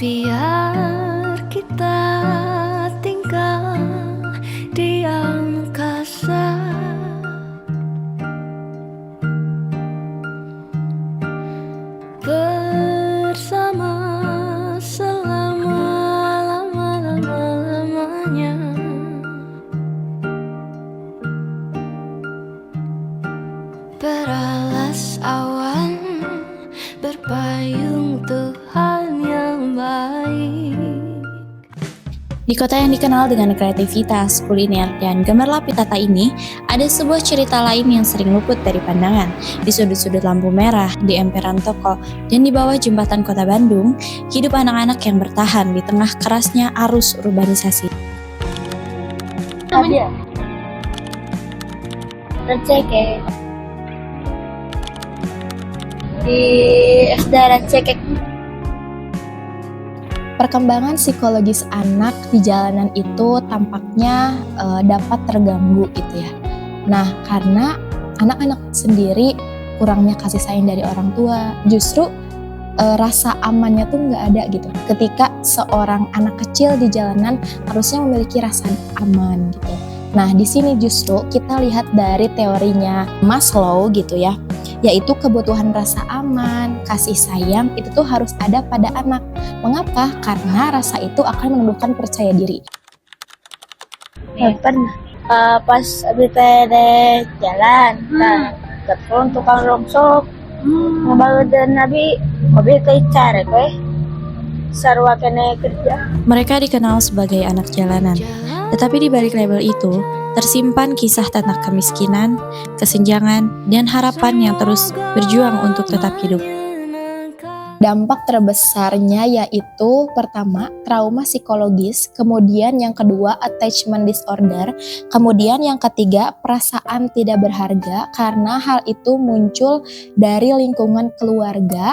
Biar kita tinggal di angkasa, bersama selama-lama-lama-lamanya. Beralas awan, berpayung Tuhan yang baik. Di kota yang dikenal dengan kreativitas, kuliner, dan gemerlap pitata ini, ada sebuah cerita lain yang sering luput dari pandangan. Di sudut-sudut lampu merah, di emperan toko, dan di bawah jembatan kota Bandung, hidup anak-anak yang bertahan di tengah kerasnya arus urbanisasi. Namanya? Rancekek. Di SD Rancekek. Perkembangan psikologis anak di jalanan itu tampaknya dapat terganggu gitu ya. Nah, karena anak-anak sendiri kurangnya kasih sayang dari orang tua, justru rasa amannya tuh nggak ada gitu. Ketika seorang anak kecil di jalanan harusnya memiliki rasa aman gitu. Nah, di sini justru kita lihat dari teorinya Maslow gitu ya, yaitu kebutuhan rasa aman, kasih sayang itu tuh harus ada pada anak. Mengapa? Karena rasa itu akan menumbuhkan percaya diri. Pernah pas abis teh jalan, nah telepon tukang rongsok, ngebawa dan nabi mobil keicar, sarwa kene kerja. Mereka dikenal sebagai anak jalanan, tetapi di balik label itu tersimpan kisah tentang kemiskinan, kesenjangan, dan harapan yang terus berjuang untuk tetap hidup. Dampak terbesarnya yaitu pertama, trauma psikologis, kemudian yang kedua, attachment disorder, kemudian yang ketiga, perasaan tidak berharga karena hal itu muncul dari lingkungan keluarga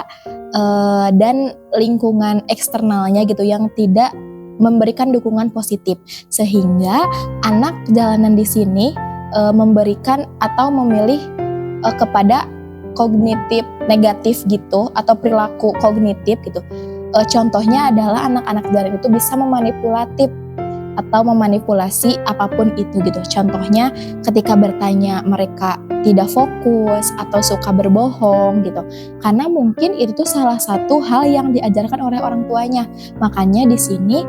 dan lingkungan eksternalnya gitu yang tidak memberikan dukungan positif, sehingga anak jalanan di sini memberikan atau memilih kepada kognitif negatif gitu atau perilaku kognitif gitu. Contohnya adalah anak-anak jalanan itu bisa memanipulatif atau memanipulasi apapun itu gitu. Contohnya ketika bertanya mereka tidak fokus atau suka berbohong gitu. Karena mungkin itu tuh salah satu hal yang diajarkan oleh orang tuanya. Makanya di sini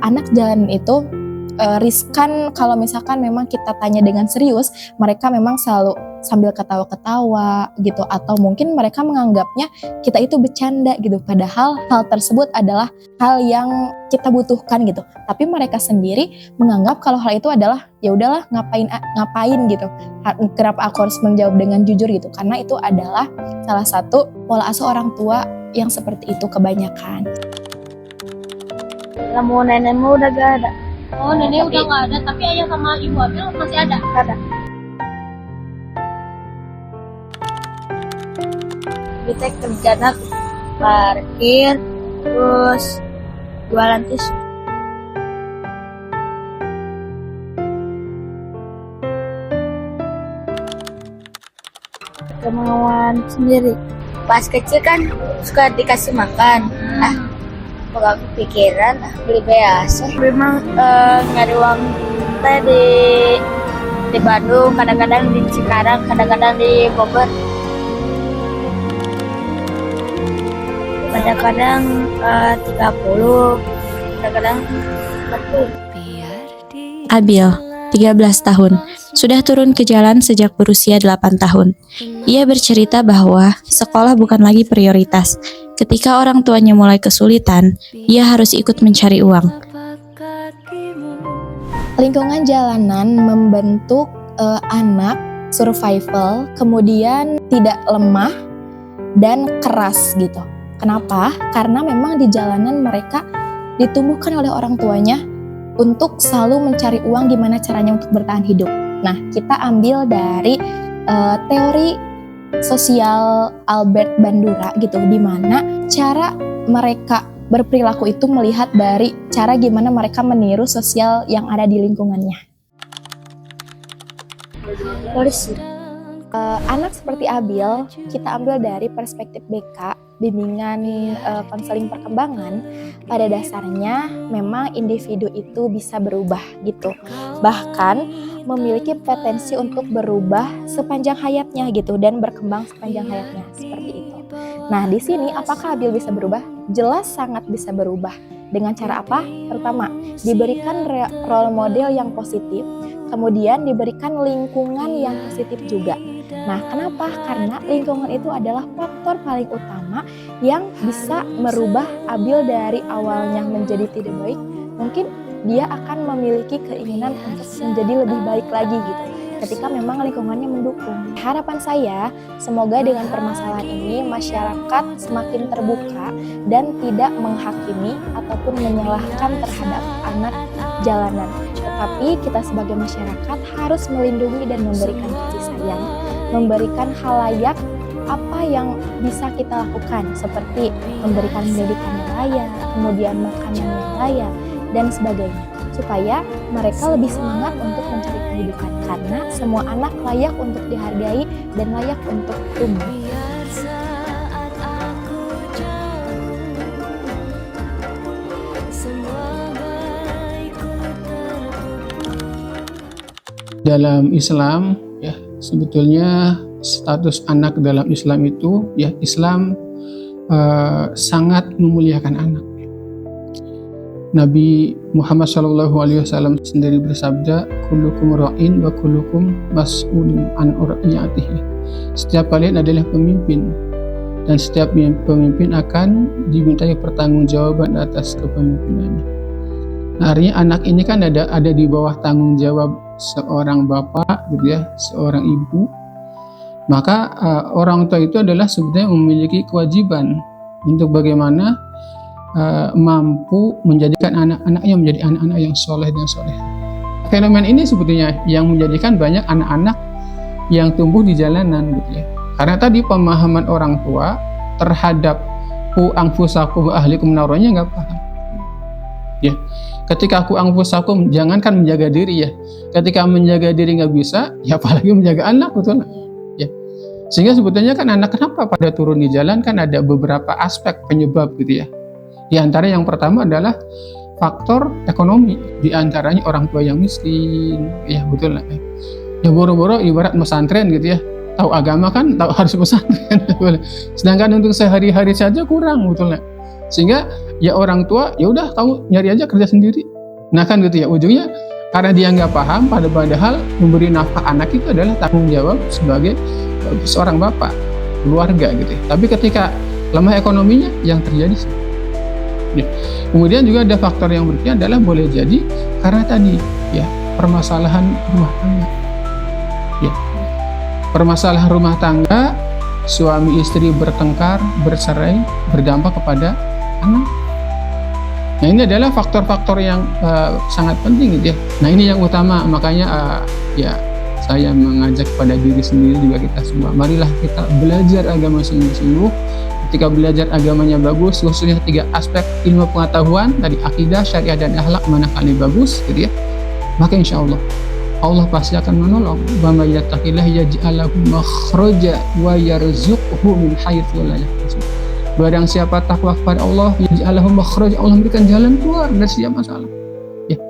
anak jalanan itu riskan kalau misalkan memang kita tanya dengan serius, mereka memang selalu sambil ketawa-ketawa gitu, atau mungkin mereka menganggapnya kita itu bercanda gitu, padahal hal tersebut adalah hal yang kita butuhkan gitu. Tapi mereka sendiri menganggap kalau hal itu adalah ya udahlah ngapain gitu. Kenapa aku harus menjawab dengan jujur gitu? Karena itu adalah salah satu pola asuh orang tua yang seperti itu kebanyakan. Lamu nenekmu udah gak ada. Oh, nenek udah nggak ada, tapi ayah sama ibu Abil masih ada. Ada. Kita kerjanya parkir, terus jualan tisu. Kemauan sendiri. Pas kecil kan suka dikasih makan. Pokoknya kepikiran beli biasa. Memang nyari uang teh di Bandung, kadang-kadang di Cikarang, kadang-kadang di Bogor. Kadang-kadang 30, kadang-kadang 40. Abil, 13 tahun, sudah turun ke jalan sejak berusia 8 tahun. Ia bercerita bahwa sekolah bukan lagi prioritas. Ketika orang tuanya mulai kesulitan, ia harus ikut mencari uang. Lingkungan jalanan membentuk anak survival, kemudian tidak lemah dan keras gitu. Kenapa? Karena memang di jalanan mereka ditumbuhkan oleh orang tuanya untuk selalu mencari uang gimana caranya untuk bertahan hidup. Nah, kita ambil dari teori sosial Albert Bandura gitu, di mana cara mereka berperilaku itu melihat dari cara gimana mereka meniru sosial yang ada di lingkungannya. Polisi. Anak seperti Abil, kita ambil dari perspektif BK, bimbingan konseling perkembangan. Pada dasarnya memang individu itu bisa berubah gitu. Bahkan memiliki potensi untuk berubah sepanjang hayatnya gitu dan berkembang sepanjang hayatnya seperti itu. Nah, di sini apakah Abil bisa berubah? Jelas sangat bisa berubah. Dengan cara apa? Pertama, diberikan role model yang positif, kemudian diberikan lingkungan yang positif juga. Nah, kenapa? Karena lingkungan itu adalah faktor paling utama yang bisa merubah Abil dari awalnya menjadi tidak baik. Mungkin dia akan memiliki keinginan untuk menjadi lebih baik lagi gitu, ketika memang lingkungannya mendukung. Harapan saya, semoga dengan permasalahan ini masyarakat semakin terbuka dan tidak menghakimi ataupun menyalahkan terhadap anak jalanan. Tetapi kita sebagai masyarakat harus melindungi dan memberikan kasih sayang, memberikan halayak apa yang bisa kita lakukan, seperti memberikan pendidikan yang layak, kemudian makanan yang layak, dan sebagainya, supaya mereka lebih semangat untuk mencari kehidupan, karena semua anak layak untuk dihargai dan layak untuk tumbuh. Dalam Islam, ya, sebetulnya status anak dalam Islam itu, ya, Islam sangat memuliakan anak. Nabi Muhammad SAW sendiri bersabda, "Kullukum ra'in wa kullukum mas'ulun an ra'iyatihi." Setiap kalian adalah pemimpin, dan setiap pemimpin akan dimintai pertanggungjawaban atas kepemimpinannya. Nah, artinya anak ini kan ada di bawah tanggung jawab seorang bapak, gitu ya, seorang ibu. Maka orang tua itu adalah sebetulnya memiliki kewajiban untuk bagaimana mampu menjadikan anak-anaknya menjadi anak-anak yang soleh dan soleh. Fenomen ini sebetulnya yang menjadikan banyak anak-anak yang tumbuh di jalanan, gitu ya. Karena tadi pemahaman orang tua terhadap ku anfusakum wa ahlikum naronya nggak paham. Ya, ketika ku anfusakum, jangankan menjaga diri ya. Ketika menjaga diri nggak bisa, ya apalagi menjaga anak, betul nggak? Ya, sehingga sebetulnya kan anak kenapa pada turun di jalan kan ada beberapa aspek penyebab, gitu ya. Di antara yang pertama adalah faktor ekonomi, di antaranya orang tua yang miskin, ya betul lah. Ya boro-boro ibarat pesantren gitu ya, tahu agama kan tahu harus pesantren, sedangkan untuk sehari-hari saja kurang, betul lah. Sehingga ya orang tua ya udah tahu nyari aja kerja sendiri. Nah kan gitu ya, ujungnya karena dia nggak paham, padahal memberi nafkah anak itu adalah tanggung jawab sebagai seorang bapak, keluarga gitu ya. Tapi ketika lemah ekonominya yang terjadi. Ya. Kemudian juga ada faktor yang berikutnya adalah boleh jadi karena tadi ya permasalahan rumah tangga. Ya. Permasalahan rumah tangga, suami istri bertengkar, bercerai, berdampak kepada anak. Nah, ini adalah faktor-faktor yang sangat penting gitu ya. Nah, ini yang utama, makanya ya saya mengajak pada diri sendiri juga kita semua, marilah kita belajar agama sungguh-sungguh. Ketika belajar agamanya bagus, khususnya 3 aspek ilmu pengetahuan, tadi akidah, syariah, dan akhlak manakala bagus, gitu ya, maka insya Allah Allah pasti akan menolong. Wa may yattaqillah yaj'al lahu makhraja wa yarzuqhu min haitsu la yahtasib. Barang siapa takwa kepada Allah, yaj'al lahu makhraja, Allah memberikan jalan keluar dari setiap masalah. Ya.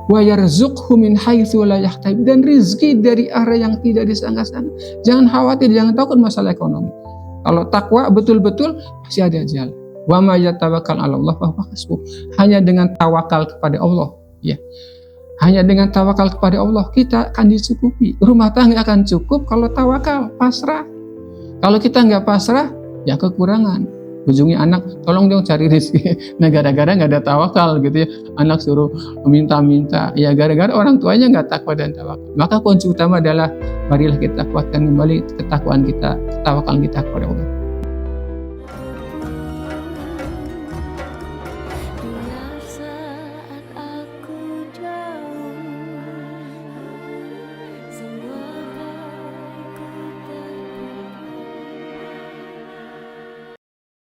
Wa yarzuqhu min haitsu la yahtasib, dan rizki dari arah yang tidak disangka-sangka. Jangan khawatir, jangan takut masalah ekonomi. Kalau takwa betul-betul pasti ada jalan. Wa may yatawakkal 'ala Allah fa huwa hasbuh. Hanya dengan tawakal kepada Allah, ya. Hanya dengan tawakal kepada Allah kita akan dicukupi. Rumah tangga akan cukup kalau tawakal, pasrah. Kalau kita nggak pasrah, ya kekurangan. Ujungnya anak, tolong dong cari rezeki. Nah, gara-gara nggak ada tawakal gitu ya, anak suruh minta-minta. Ya gara-gara orang tuanya nggak takwa dan tawakal. Maka kunci utama adalah marilah kita kuatkan kembali ketakwaan kita, ketawakan kita kepada Allah.